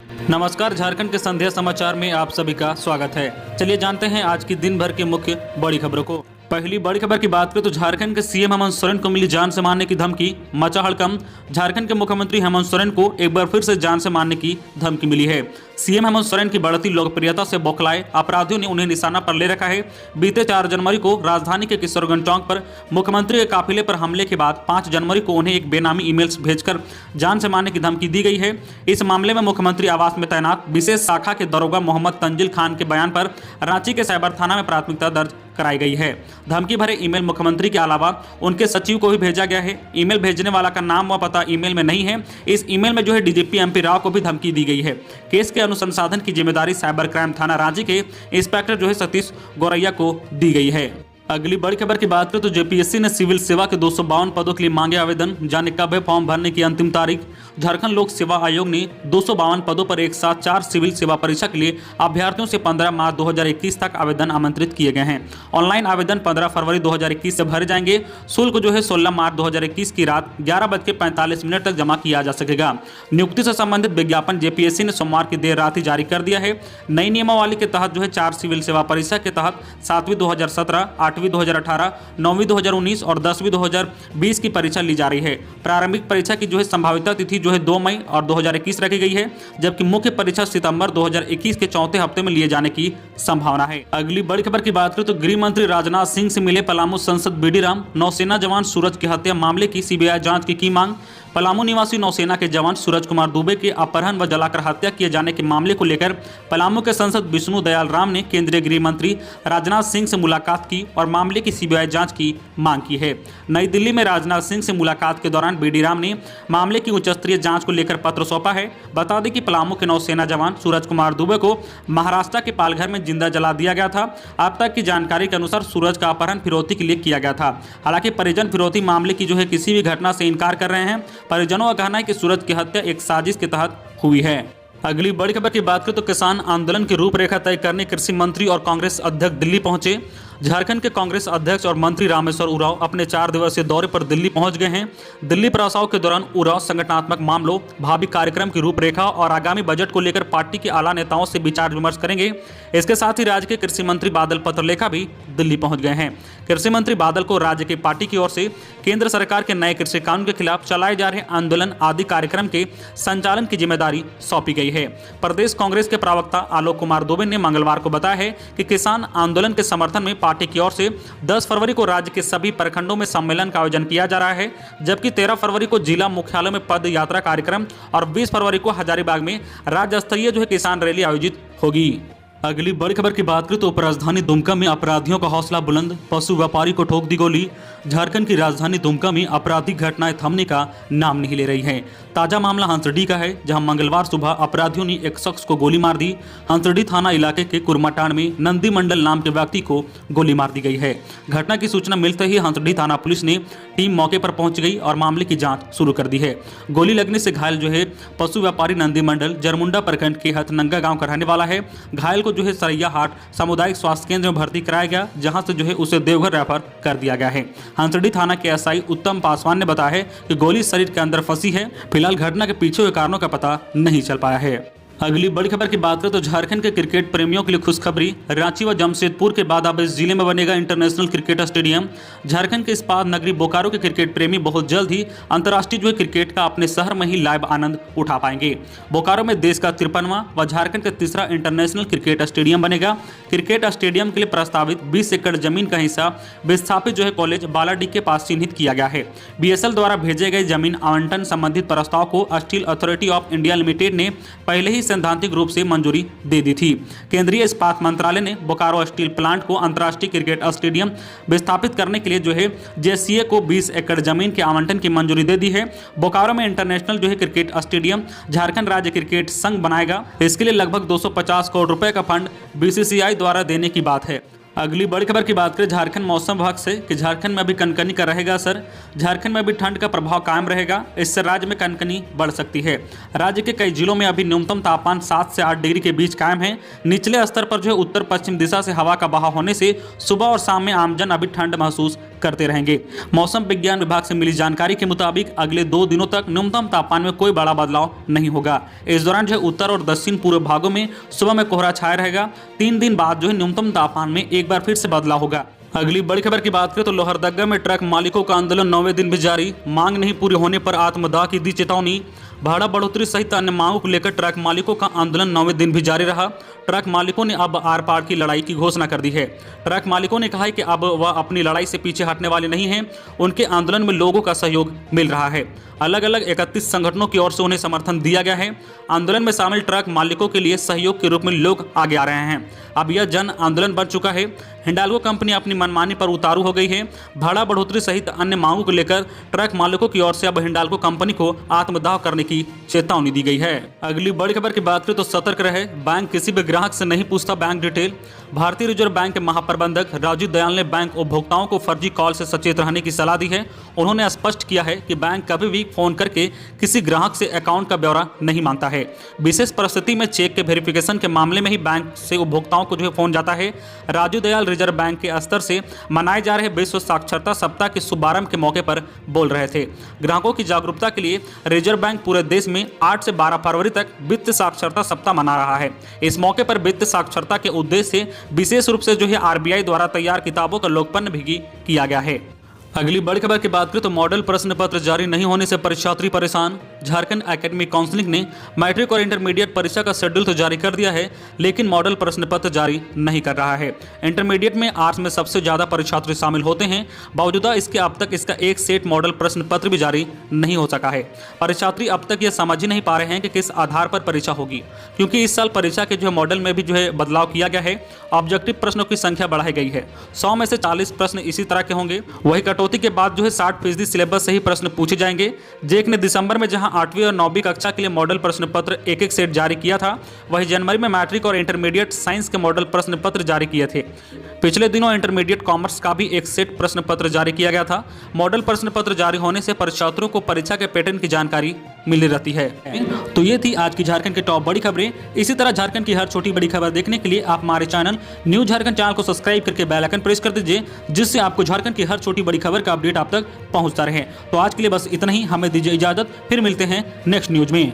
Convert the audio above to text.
नमस्कार, झारखंड के संध्या समाचार में आप सभी का स्वागत है। चलिए जानते हैं आज की दिन भर की मुख्य बड़ी खबरों को। पहली बड़ी खबर की बात करें तो झारखंड के सीएम हेमंत सोरेन को मिली जान से मारने की धमकी, मचा हड़कंप। झारखंड के मुख्यमंत्री हेमंत सोरेन को एक बार फिर से जान से मारने की धमकी मिली है। सीएम हेमंत सोरेन की बढ़ती लोकप्रियता से बौखलाए अपराधियों ने उन्हें निशाना पर ले रखा है। बीते 4 जनवरी को राजधानी के किशोरगंज चौक पर मुख्यमंत्री के काफिले पर हमले के बाद 5 जनवरी को उन्हें एक बेनामी ईमेल भेजकर जान से मारने की धमकी दी गई है। इस मामले में मुख्यमंत्री आवास में तैनात विशेष शाखा के दरोगा मोहम्मद तंजिल खान के बयान पर रांची के साइबर थाना में प्राथमिकता दर्ज कराई गई है। धमकी भरे ईमेल मुख्यमंत्री के अलावा उनके सचिव को भी भेजा गया है। ईमेल भेजने वाला का नाम व पता ईमेल में नहीं है। इस ईमेल में डीजीपी एमपी राव को भी धमकी दी गई है। केस के अनुसंधान की जिम्मेदारी साइबर क्राइम थाना रांची के इंस्पेक्टर सतीश गौरैया को दी गई है। अगली बड़ी खबर की बात करें तो जेपीएससी ने सिविल सेवा के 252 पदों के लिए मांगे आवेदन। जाने कब है फॉर्म भरने की अंतिम तारीख। झारखंड लोक सेवा आयोग ने 252 पदों पर एक साथ 4 सिविल सेवा परीक्षा के लिए अभ्यर्थियों से 15 मार्च 2021 तक आवेदन आमंत्रित किए गए हैं। ऑनलाइन आवेदन 15 फरवरी 2021 से भरे जाएंगे। शुल्क 16 मार्च 2021 की रात 11:45 तक जमा किया जा सकेगा। नियुक्ति से संबंधित विज्ञापन जेपीएससी ने सोमवार की देर रात ही जारी कर दिया है। नई नियमावली के तहत 4 सिविल सेवा परीक्षा के तहत 7वीं 2017, 8वीं 2018, 9वीं 2019 और 10वीं 2020 की परीक्षा ली जा रही है। प्रारंभिक परीक्षा की संभावित तिथि 2 मई और 2021 रखी गई है, जबकि मुख्य परीक्षा सितंबर 2021 के चौथे हफ्ते में लिए जाने की संभावना है। अगली बड़ी खबर की बात करें तो गृह मंत्री राजनाथ सिंह से मिले पलामू सांसद बीडी राम। नौसेना जवान सूरज की हत्या मामले की सीबीआई जांच की मांग। पलामू निवासी नौसेना के जवान सूरज कुमार दुबे के अपहरण व जलाकर हत्या किए जाने के मामले को लेकर पलामू के सांसद विष्णु दयाल राम ने केंद्रीय गृह मंत्री राजनाथ सिंह से मुलाकात की और मामले की सीबीआई जांच की मांग की है। नई दिल्ली में राजनाथ सिंह से मुलाकात के दौरान बीडी राम ने मामले की उच्चस्तरीय जांच को लेकर पत्र सौंपा है। बता दें कि पलामू के नौसेना जवान सूरज कुमार दुबे को महाराष्ट्र के पालघर में जिंदा जला दिया गया था। अब तक की जानकारी के अनुसार सूरज का अपहरण फिरौती के लिए किया गया था। हालांकि परिजन फिरौती मामले की किसी भी घटना से इनकार कर रहे हैं। परिजनों का कहना है कि सूरज की हत्या एक साजिश के तहत हुई है। अगली बड़ी खबर की बात करें तो किसान आंदोलन की रूपरेखा तय करने कृषि मंत्री और कांग्रेस अध्यक्ष दिल्ली पहुंचे। झारखंड के कांग्रेस अध्यक्ष और मंत्री रामेश्वर उरांव अपने 4 दिवसीय दौरे पर दिल्ली पहुंच गए हैं। दिल्ली प्रवास के दौरान उरांव संगठनात्मक मामलों, भावी कार्यक्रम की रूपरेखा और आगामी बजट को लेकर पार्टी के आला नेताओं से विचार विमर्श करेंगे। इसके साथ ही राज्य के कृषि मंत्री बादल पत्रलेखा भी दिल्ली पहुंच गए हैं। कृषि मंत्री बादल को राज्य की पार्टी की ओर से केंद्र सरकार के नए कृषि कानून के खिलाफ चलाए जा रहे आंदोलन आदि कार्यक्रम के संचालन की जिम्मेदारी सौंपी गई है। प्रदेश कांग्रेस के प्रवक्ता आलोक कुमार दुबे ने मंगलवार को बताया है कि किसान आंदोलन के समर्थन में पार्टी की ओर से 10 फरवरी को राज्य के सभी प्रखंडों में सम्मेलन का आयोजन किया जा रहा है, जबकि 13 फरवरी को जिला मुख्यालयों में पद यात्रा कार्यक्रम और 20 फरवरी को हजारीबाग में राज्य स्तरीय किसान रैली आयोजित होगी। अगली बड़ी खबर की बात करें तो उपराजधानी दुमका में अपराधियों का हौसला बुलंद, पशु व्यापारी को ठोक दी गोली। झारखंड की राजधानी दुमका में आपराधिक घटनाएं थमने का नाम नहीं ले रही हैं। ताजा मामला हंसडी का है, जहां मंगलवार सुबह अपराधियों ने एक शख्स को गोली मार दी। हंसडी थाना इलाके के कुरमाटांड में नंदी मंडल नाम के व्यक्ति को गोली मार दी गई है। घटना की सूचना मिलते ही हंसडी थाना पुलिस ने टीम मौके पर पहुंच गई और मामले की जाँच शुरू कर दी है। गोली लगने से घायल पशु व्यापारी नंदी मंडल जरमुंडा प्रखंड के हथनंगा गाँव का रहने वाला है। घायल को सरैया हाट सामुदायिक स्वास्थ्य केंद्र में भर्ती कराया गया, जहां से उसे देवघर रेफर कर दिया गया है। हंसडी थाना के एसआई उत्तम पासवान ने बताया है कि गोली शरीर के अंदर फंसी है। फिलहाल घटना के पीछे के कारणों का पता नहीं चल पाया है। अगली बड़ी खबर की बात करें तो झारखंड के क्रिकेट प्रेमियों के लिए खुशखबरी। रांची व जमशेदपुर के बाद अब इस जिले में बनेगा इंटरनेशनल क्रिकेट स्टेडियम। झारखंड के इस्पात नगरी बोकारो के क्रिकेट प्रेमी बहुत जल्द ही अंतर्राष्ट्रीय क्रिकेट का अपने शहर में ही लाइव आनंद उठा पाएंगे। बोकारो में देश का 53वां व झारखंड का 3रा इंटरनेशनल क्रिकेट स्टेडियम बनेगा। क्रिकेट स्टेडियम के लिए प्रस्तावित 20 एकड़ जमीन का हिस्सा विस्थापित कॉलेज बालाडीह के पास चिन्हित किया गया है। बीएसएल द्वारा भेजे गए जमीन आवंटन संबंधित प्रस्ताव को steel authority of India limited ने पहले ही सैद्धांतिक रूप से मंजूरी दे दी थी। केंद्रीय इस्पात मंत्रालय ने बोकारो स्टील प्लांट को अंतर्राष्ट्रीय क्रिकेट स्टेडियम विस्थापित करने के लिए जेसीए को 20 एकड़ जमीन के आवंटन की मंजूरी दे दी है। बोकारो में इंटरनेशनल क्रिकेट स्टेडियम झारखंड राज्य क्रिकेट संघ बनाएगा। इसके लिए लगभग 250 करोड़ रुपए का फंड बीसीसीआई द्वारा देने की बात है। अगली बड़ी खबर की बात करें झारखंड मौसम विभाग से कि झारखंड में अभी कनकनी का रहेगा असर। झारखंड में अभी ठंड का प्रभाव कायम रहेगा, इससे राज्य में कनकनी बढ़ सकती है। राज्य के कई जिलों में अभी न्यूनतम तापमान 7 से 8 डिग्री के बीच कायम है। निचले स्तर पर उत्तर पश्चिम दिशा से हवा का बहाव होने से सुबह और शाम में आमजन अभी ठंड महसूस करते रहेंगे। मौसम विज्ञान विभाग से मिली जानकारी के मुताबिक अगले 2 दिनों तक न्यूनतम तापमान में कोई बड़ा बदलाव नहीं होगा। इस दौरान जो है उत्तर और दक्षिण पूर्व भागों में सुबह में कोहरा छाया रहेगा। 3 दिन बाद जो है न्यूनतम तापमान में एक बार फिर से बदलाव होगा। अगली बड़ी खबर की बात करें तो लोहरदगा में ट्रक मालिकों का आंदोलन 9वें दिन भी जारी। मांग नहीं पूरी होने पर आत्मदाह की दी चेतावनी। भाड़ा बढ़ोतरी सहित अन्य मांगों को लेकर ट्रक मालिकों का आंदोलन 9वें दिन भी जारी रहा। ट्रक मालिकों ने अब आर पार की लड़ाई की घोषणा कर दी है। ट्रक मालिकों ने कहा है कि अब वह अपनी लड़ाई से पीछे हटने वाले नहीं हैं। उनके आंदोलन में लोगों का सहयोग मिल रहा है। अलग अलग 31 संगठनों की ओर से उन्हें समर्थन दिया गया है। आंदोलन में शामिल ट्रक मालिकों के लिए सहयोग के रूप में लोग आगे आ रहे हैं। अब यह जन आंदोलन बन चुका है। हिंडाल्को कंपनी अपनी मनमानी पर उतारू हो गई है। भाड़ा बढ़ोतरी सहित अन्य मांगों को लेकर ट्रक मालिकों की ओर से अब हिंडाल्को कंपनी को आत्मदाह करने की चेतावनी दी गई है। अगली बड़ी खबर की बात करें तो सतर्क रहे, बैंक किसी भी ग्राहक से नहीं पूछता बैंक डिटेल। भारतीय रिजर्व बैंक के महाप्रबंधक राजीव दयाल ने बैंक उपभोक्ताओं को फर्जी कॉल से सचेत रहने की सलाह दी है। उन्होंने स्पष्ट किया है कि बैंक कभी भी फोन करके किसी ग्राहक से अकाउंट का ब्यौरा नहीं मांगता है। विशेष परिस्थिति में चेक के वेरिफिकेशन के मामले में ही बैंक से उपभोक्ताओं को जो है फोन जाता है। राजीव दयाल रिजर्व बैंक के स्तर से मनाए जा रहे विश्व साक्षरता सप्ताह के शुभारंभ के मौके पर बोल रहे थे। ग्राहकों की जागरूकता के लिए रिजर्व बैंक पूरे देश में 8 से 12 फरवरी तक वित्त साक्षरता सप्ताह मना रहा है। इस मौके पर वित्त साक्षरता के उद्देश्य से विशेष रूप से जो है आरबीआई द्वारा तैयार किताबों का लोकार्पण भी किया गया है। अगली बड़ी खबर की बात करें तो मॉडल प्रश्न पत्र जारी नहीं होने से परीक्षार्थी परेशान। झारखंड एकेडमिक काउंसिलिंग ने मैट्रिक और इंटरमीडिएट परीक्षा का शेड्यूल तो जारी कर दिया है, लेकिन मॉडल प्रश्न पत्र जारी नहीं कर रहा है। इंटरमीडिएट में आर्ट्स में सबसे ज्यादा परीक्षार्थी शामिल होते हैं। बावजूदा इसके अब तक इसका एक सेट मॉडल प्रश्न पत्र भी जारी नहीं हो सका है। परीक्षार्थी अब तक यह समझ ही नहीं पा रहे हैं कि किस आधार पर परीक्षा होगी, क्योंकि इस साल परीक्षा के जो मॉडल में भी जो है बदलाव किया गया है। ऑब्जेक्टिव प्रश्नों की संख्या बढ़ाई गई है। 100 में से 40 प्रश्न इसी तरह के होंगे। वही कटौती के बाद जो है 60% सिलेबस से ही प्रश्न पूछे जाएंगे। जेक ने दिसंबर में जहां 8वीं और 9वीं कक्षा के लिए मॉडल प्रश्न पत्र एक सेट जारी किया था, वहीं जनवरी में मैट्रिक और इंटरमीडिएट साइंस के मॉडल प्रश्न पत्र जारी किए थे। पिछले दिनों इंटरमीडिएट कॉमर्स का भी एक सेट प्रश्न पत्र जारी किया गया था। मॉडल प्रश्न पत्र जारी होने से परीक्षार्थियों को परीक्षा के पैटर्न की जानकारी मिल रहती है। तो ये थी आज की झारखंड की टॉप बड़ी खबरें। इसी तरह झारखंड की हर छोटी बड़ी खबर देखने के लिए आप हमारे चैनल न्यूज झारखंड चैनल को सब्सक्राइब करके बेल आइकन प्रेस कर दीजिए, जिससे आपको झारखंड की हर छोटी बड़ी खबर का अपडेट आप तक पहुंचता रहे। तो आज के लिए बस इतना ही। हमें दीजिए इजाजत, फिर मिलते हैं नेक्स्ट न्यूज में।